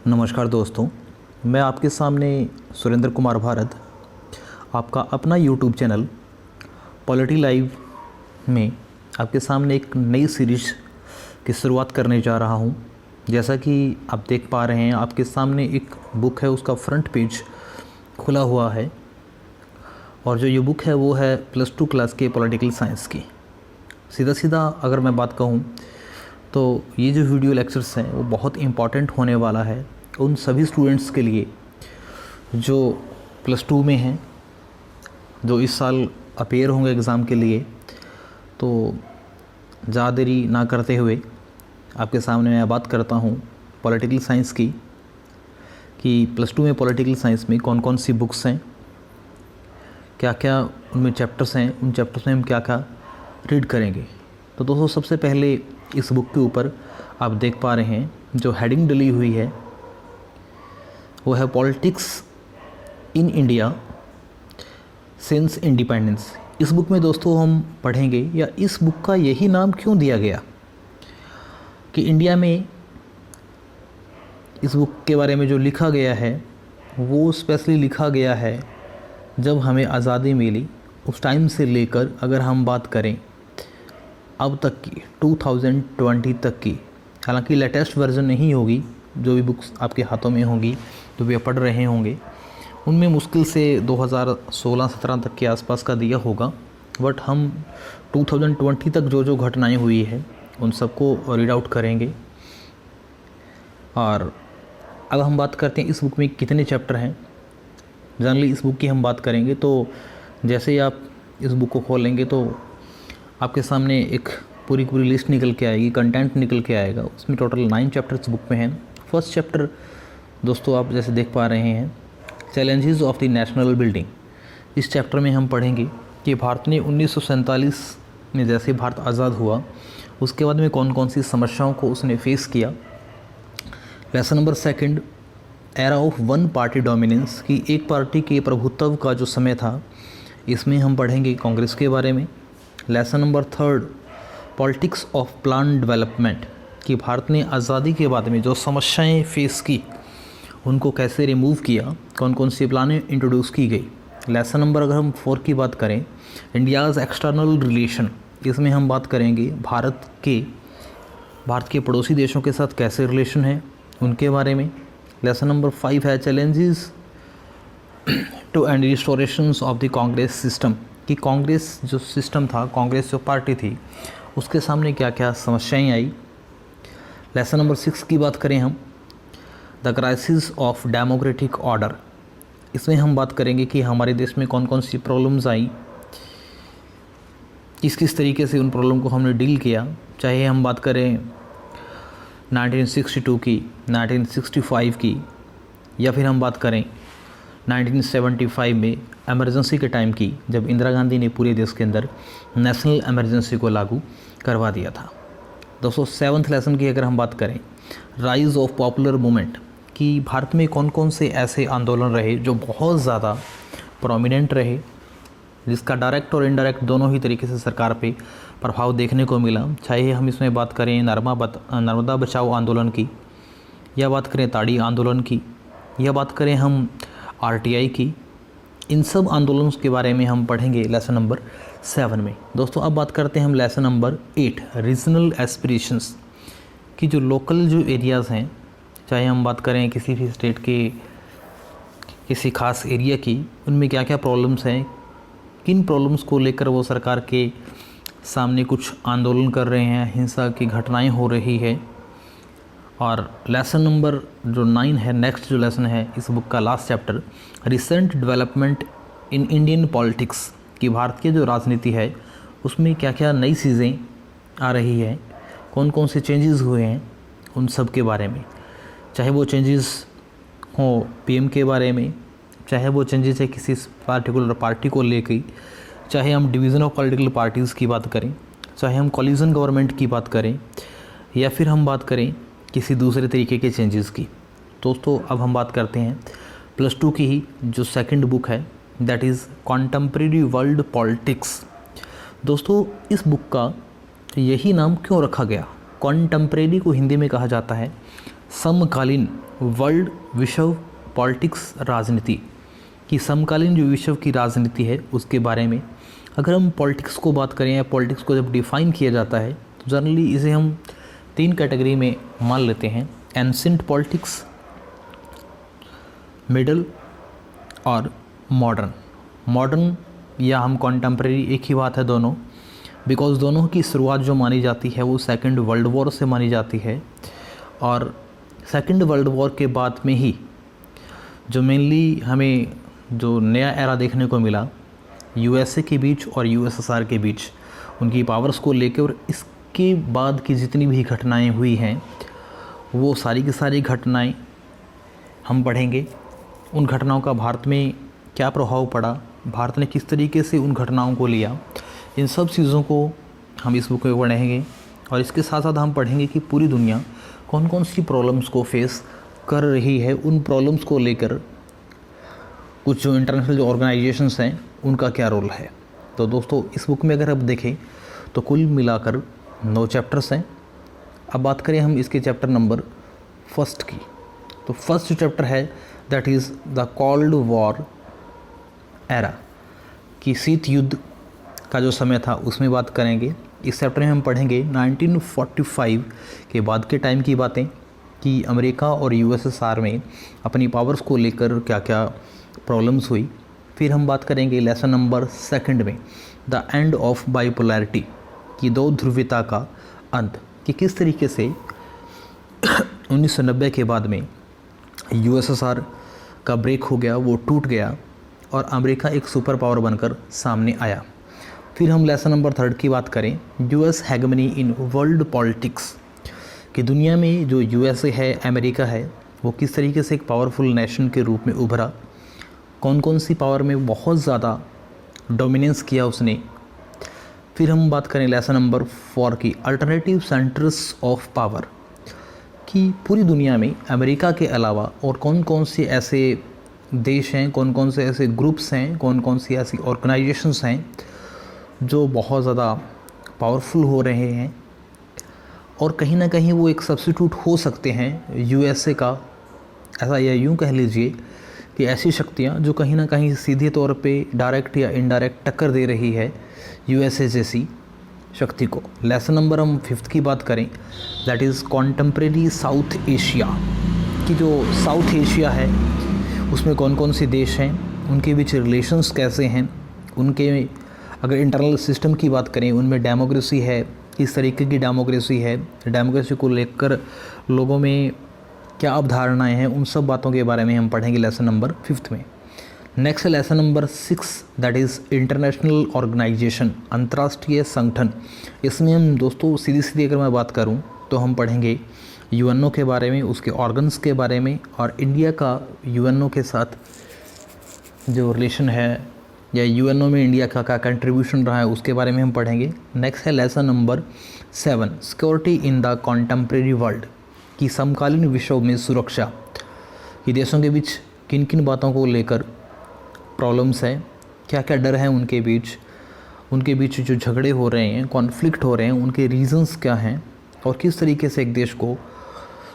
नमस्कार दोस्तों, मैं आपके सामने सुरेंद्र कुमार भारत, आपका अपना यूट्यूब चैनल पॉलिटी लाइव में आपके सामने एक नई सीरीज़ की शुरुआत करने जा रहा हूं। जैसा कि आप देख पा रहे हैं, आपके सामने एक बुक है, उसका फ्रंट पेज खुला हुआ है और जो ये बुक है वो है +2 क्लास के पॉलिटिकल साइंस की। सीधा सीधा अगर मैं बात कहूँ तो ये जो वीडियो लेक्चर्स हैं वो बहुत इम्पॉर्टेंट होने वाला है उन सभी स्टूडेंट्स के लिए जो +2 में हैं, जो इस साल अपेयर होंगे एग्ज़ाम के लिए। तो ज़्यादा देरी ना करते हुए आपके सामने मैं बात करता हूँ पॉलिटिकल साइंस की, कि +2 में पॉलिटिकल साइंस में कौन कौन सी बुक्स हैं, क्या क्या उनमें चैप्टर्स हैं, उन चैप्टर्स में हम क्या क्या रीड करेंगे। तो दोस्तों, सबसे पहले इस बुक के ऊपर आप देख पा रहे हैं जो हेडिंग डली हुई है वो है politics in India since independence. इस बुक में दोस्तों हम पढ़ेंगे, या इस बुक का यही नाम क्यों दिया गया कि इंडिया में इस बुक के बारे में जो लिखा गया है वो स्पेशली लिखा गया है जब हमें आज़ादी मिली उस टाइम से लेकर अगर हम बात करें अब तक की 2020 तक की। हालांकि लेटेस्ट वर्जन नहीं होगी, जो भी बुक्स आपके हाथों में होंगी, जो भी आप पढ़ रहे होंगे, उनमें मुश्किल से 2016-17 तक के आसपास का दिया होगा। बट हम 2020 तक जो जो घटनाएं हुई है उन सबको रीड आउट करेंगे। और अब हम बात करते हैं इस बुक में कितने चैप्टर हैं। जनरली इस बुक की हम बात करेंगे तो जैसे ही आप इस बुक को खोलेंगे तो आपके सामने एक पूरी लिस्ट निकल के आएगी, कंटेंट निकल के आएगा। उसमें टोटल 9 चैप्टर्स बुक में हैं। फर्स्ट चैप्टर दोस्तों आप जैसे देख पा रहे हैं, challenges of the national building. इस चैप्टर में हम पढ़ेंगे कि भारत ने 1947 में जैसे भारत आज़ाद हुआ उसके बाद में कौन कौन सी समस्याओं को उसने फेस किया। Lesson number 2, era of one party dominance, की एक पार्टी के प्रभुत्व का जो समय था, इसमें हम पढ़ेंगे कांग्रेस के बारे में। Lesson number 3, politics of plan development, कि भारत ने आज़ादी के बाद में जो समस्याएं फेस की उनको कैसे रिमूव किया, कौन कौन सी प्लानें इंट्रोड्यूस की गई। लेसन नंबर अगर हम 4 की बात करें, इंडियाज़ एक्सटर्नल रिलेशन, इसमें हम बात करेंगे भारत के पड़ोसी देशों के साथ कैसे रिलेशन है उनके बारे में। लेसन नंबर 5 है challenges to and restorations of the Congress system, कि कांग्रेस जो सिस्टम था, कांग्रेस जो पार्टी थी, उसके सामने क्या क्या समस्याएं आई। लेसन नंबर 6 की बात करें हम, the crisis of democratic order, इसमें हम बात करेंगे कि हमारे देश में कौन कौन सी प्रॉब्लम्स आई, किस तरीके से उन प्रॉब्लम को हमने डील किया। चाहे हम बात करें 1962 की, 1965 की, या फिर हम बात करें 1975 में एमरजेंसी के टाइम की, जब इंदिरा गांधी ने पूरे देश के अंदर नेशनल एमरजेंसी को लागू करवा दिया था। दोस्तों, 7th लेसन की अगर हम बात करें, राइज ऑफ पॉपुलर मूवमेंट, कि भारत में कौन कौन से ऐसे आंदोलन रहे जो बहुत ज़्यादा प्रोमिनेंट रहे, जिसका डायरेक्ट और इनडायरेक्ट दोनों ही तरीके से सरकार पे प्रभाव देखने को मिला। चाहे हम इसमें बात करें नर्मदा बचाओ आंदोलन की, या बात करें ताड़ी आंदोलन की, या बात करें हम RTI की, इन सब आंदोलनों के बारे में हम पढ़ेंगे लेसन नंबर 7 में। दोस्तों, अब बात करते हैं हम लेसन नंबर 8, रीजनल एस्पिरेशंस, की जो लोकल जो एरियाज़ हैं, चाहे हम बात करें किसी भी स्टेट के किसी खास एरिया की, उनमें क्या क्या प्रॉब्लम्स हैं, किन प्रॉब्लम्स को लेकर वो सरकार के सामने कुछ आंदोलन कर रहे हैं, हिंसा की घटनाएं हो रही है। और लेसन नंबर जो 9 है, नेक्स्ट जो लेसन है इस बुक का last chapter, recent development in Indian politics, कि भारत की जो राजनीति है उसमें क्या क्या नई चीज़ें आ रही है, कौन कौन से चेंजेस हुए हैं, उन सब के बारे में। चाहे वो चेंजेस हो PM के बारे में, चाहे वो चेंजेस है किसी पार्टिकुलर पार्टी को लेकर, चाहे हम डिवीज़न ऑफ पॉलिटिकल पार्टीज़ की बात करें, चाहे हम कोलिशन गवर्नमेंट की बात करें, या फिर हम बात करें किसी दूसरे तरीके के चेंजेस की। दोस्तों, अब हम बात करते हैं +2 की ही जो सेकंड बुक है, that is contemporary world politics. दोस्तों, इस बुक का यही नाम क्यों रखा गया? कॉन्टेम्प्रेरी को हिंदी में कहा जाता है समकालीन वर्ल्ड विश्व पॉलिटिक्स राजनीति की समकालीन जो विश्व की राजनीति है उसके बारे में। अगर हम पॉलिटिक्स को बात करें या पॉलिटिक्स को जब डिफ़ाइन किया जाता है तो जनरली इसे हम 3 कैटेगरी में मान लेते हैं, एंशिएंट पॉलिटिक्स, मिडल और मॉडर्न। मॉडर्न या हम कॉन्टेम्प्रेरी एक ही बात है दोनों, बिकॉज़ दोनों की शुरुआत जो मानी जाती है वो सेकेंड वर्ल्ड वॉर से मानी जाती है, और सेकेंड वर्ल्ड वॉर के बाद में ही जो मेनली हमें जो नया एरा देखने को मिला यूएसए के बीच और यूएसएसआर के बीच उनकी पावर्स को लेकर, और इसके बाद की जितनी भी घटनाएं हुई हैं वो सारी की सारी घटनाएं हम पढ़ेंगे। उन घटनाओं का भारत में क्या प्रभाव पड़ा, भारत ने किस तरीके से उन घटनाओं को लिया, इन सब चीज़ों को हम इस बुक में पढ़ेंगे। और इसके साथ साथ हम पढ़ेंगे कि पूरी दुनिया कौन कौन सी प्रॉब्लम्स को फेस कर रही है, उन प्रॉब्लम्स को लेकर कुछ जो इंटरनेशनल जो ऑर्गेनाइजेशंस हैं उनका क्या रोल है। तो दोस्तों इस बुक में अगर आप देखें तो कुल मिलाकर 9 चैप्टर्स हैं। अब बात करें हम इसके चैप्टर नंबर 1 की, तो फर्स्ट चैप्टर है that is the cold war era, कि शीत युद्ध का जो समय था उसमें बात करेंगे। इस चैप्टर में हम पढ़ेंगे 1945 के बाद के टाइम की बातें, कि अमेरिका और यूएसएसआर में अपनी पावर्स को लेकर क्या क्या प्रॉब्लम्स हुई। फिर हम बात करेंगे लेसन नंबर 2 में द एंड ऑफ बाइपोलैरिटी, कि 2 ध्रुवीयता का अंत, कि किस तरीके से 1990 के बाद में यूएसएसआर का ब्रेक हो गया, वो टूट गया और अमेरिका एक सुपर पावर बनकर सामने आया। फिर हम लेसन नंबर 3 की बात करें, यूएस हेगमनी इन वर्ल्ड पॉलिटिक्स, कि दुनिया में जो यूएसए है, अमेरिका है, वो किस तरीके से एक पावरफुल नेशन के रूप में उभरा, कौन कौन सी पावर में बहुत ज़्यादा डोमिनेंस किया उसने। फिर हम बात करें लेसन नंबर 4 की, अल्टरनेटिव सेंटर्स ऑफ पावर, कि पूरी दुनिया में अमेरिका के अलावा और कौन कौन से ऐसे देश हैं, कौन कौन से ऐसे ग्रुप्स हैं, कौन कौन सी ऐसी ऑर्गेनाइजेशंस हैं जो बहुत ज़्यादा पावरफुल हो रहे हैं, और कहीं ना कहीं वो एक सब्स्टिट्यूट हो सकते हैं यूएसए का, ऐसा या यूँ कह लीजिए कि ऐसी शक्तियाँ जो कहीं ना कहीं सीधे तौर पे डायरेक्ट या इनडायरेक्ट टक्कर दे रही है यूएसए जैसी शक्ति को। लेसन नंबर हम 5 की बात करें, that is contemporary south Asia, कि जो साउथ एशिया है उसमें कौन कौन से देश हैं, उनके बीच रिलेशंस कैसे हैं, उनके अगर इंटरनल सिस्टम की बात करें उनमें डेमोक्रेसी है, किस तरीके की डेमोक्रेसी है, डेमोक्रेसी को लेकर लोगों में क्या अवधारणाएं हैं, उन सब बातों के बारे में हम पढ़ेंगे लेसन नंबर 5 में। नेक्स्ट है lesson number 6, that is international organisation, अंतर्राष्ट्रीय संगठन। इसमें हम दोस्तों सीधी सीधी अगर मैं बात करूं तो हम पढ़ेंगे यूएनओ के बारे में, उसके ऑर्गन्स के बारे में, और इंडिया का यूएनओ के साथ जो रिलेशन है या यूएनओ में इंडिया का क्या कंट्रीब्यूशन रहा है उसके बारे में हम पढ़ेंगे। नेक्स्ट है lesson number 7, security in the contemporary world, कि समकालीन विश्व में सुरक्षा, कि देशों के बीच किन किन बातों को लेकर प्रॉब्लम्स है, क्या क्या डर है उनके बीच जो झगड़े हो रहे हैं, कॉन्फ्लिक्ट हो रहे हैं, उनके रीजंस क्या हैं, और किस तरीके से एक देश को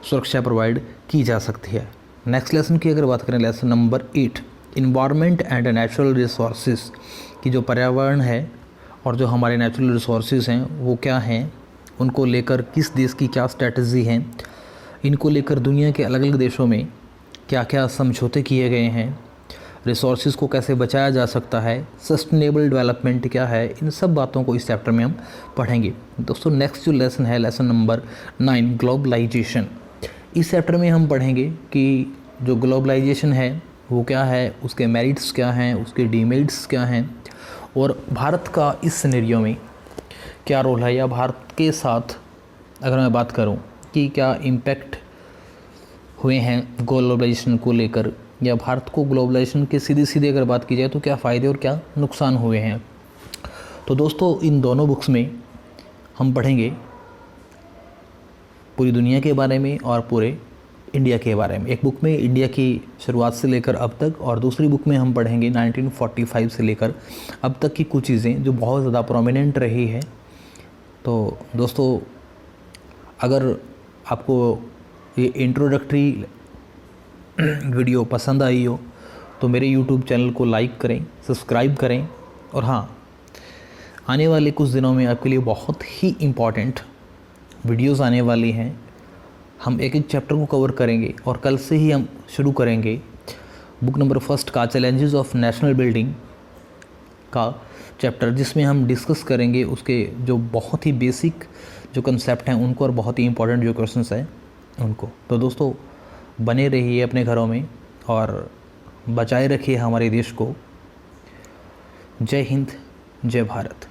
सुरक्षा प्रोवाइड की जा सकती है। नेक्स्ट लेसन की अगर बात करें, lesson number 8, environment and natural resources, कि जो पर्यावरण है और जो हमारे नेचुरल रिसोर्सेज हैं वो क्या हैं, उनको लेकर किस देश की क्या स्ट्रेटजी हैं, इनको लेकर दुनिया के अलग अलग देशों में क्या क्या समझौते किए गए हैं, रिसोर्सेज को कैसे बचाया जा सकता है, सस्टेनेबल डेवलपमेंट क्या है, इन सब बातों को इस चैप्टर में हम पढ़ेंगे। दोस्तों नेक्स्ट जो लेसन है लेसन नंबर 9, ग्लोबलाइजेशन। इस चैप्टर में हम पढ़ेंगे कि जो ग्लोबलाइजेशन है वो क्या है, उसके मेरिट्स क्या हैं, उसके डीमेरिट्स क्या हैं, और भारत का इस सिनेरियो में क्या रोल है, या भारत के साथ अगर मैं बात करूं कि क्या इम्पैक्ट हुए हैं ग्लोबलाइजेशन को लेकर, या भारत को ग्लोबलाइजेशन के सीधी सीधी अगर बात की जाए तो क्या फ़ायदे और क्या नुकसान हुए हैं। तो दोस्तों इन दोनों बुक्स में हम पढ़ेंगे पूरी दुनिया के बारे में और पूरे इंडिया के बारे में। एक बुक में इंडिया की शुरुआत से लेकर अब तक, और दूसरी बुक में हम पढ़ेंगे 1945 से लेकर अब तक की कुछ चीज़ें जो बहुत ज़्यादा प्रोमिनेंट रही है। तो दोस्तों अगर आपको ये इंट्रोडक्टरी वीडियो पसंद आई हो तो मेरे यूट्यूब चैनल को लाइक करें, सब्सक्राइब करें। और हाँ, आने वाले कुछ दिनों में आपके लिए बहुत ही इम्पॉर्टेंट वीडियोस आने वाली हैं। हम एक एक चैप्टर को कवर करेंगे और कल से ही हम शुरू करेंगे बुक नंबर 1 का चैलेंजेस ऑफ नेशनल बिल्डिंग का चैप्टर, जिसमें हम डिस्कस करेंगे उसके जो बहुत ही बेसिक जो कंसेप्ट हैं उनको और बहुत ही इंपॉर्टेंट जो क्वेश्चंस हैं उनको। तो दोस्तों, बने रहिए अपने घरों में और बचाए रखिए हमारे देश को। जय हिंद, जय भारत।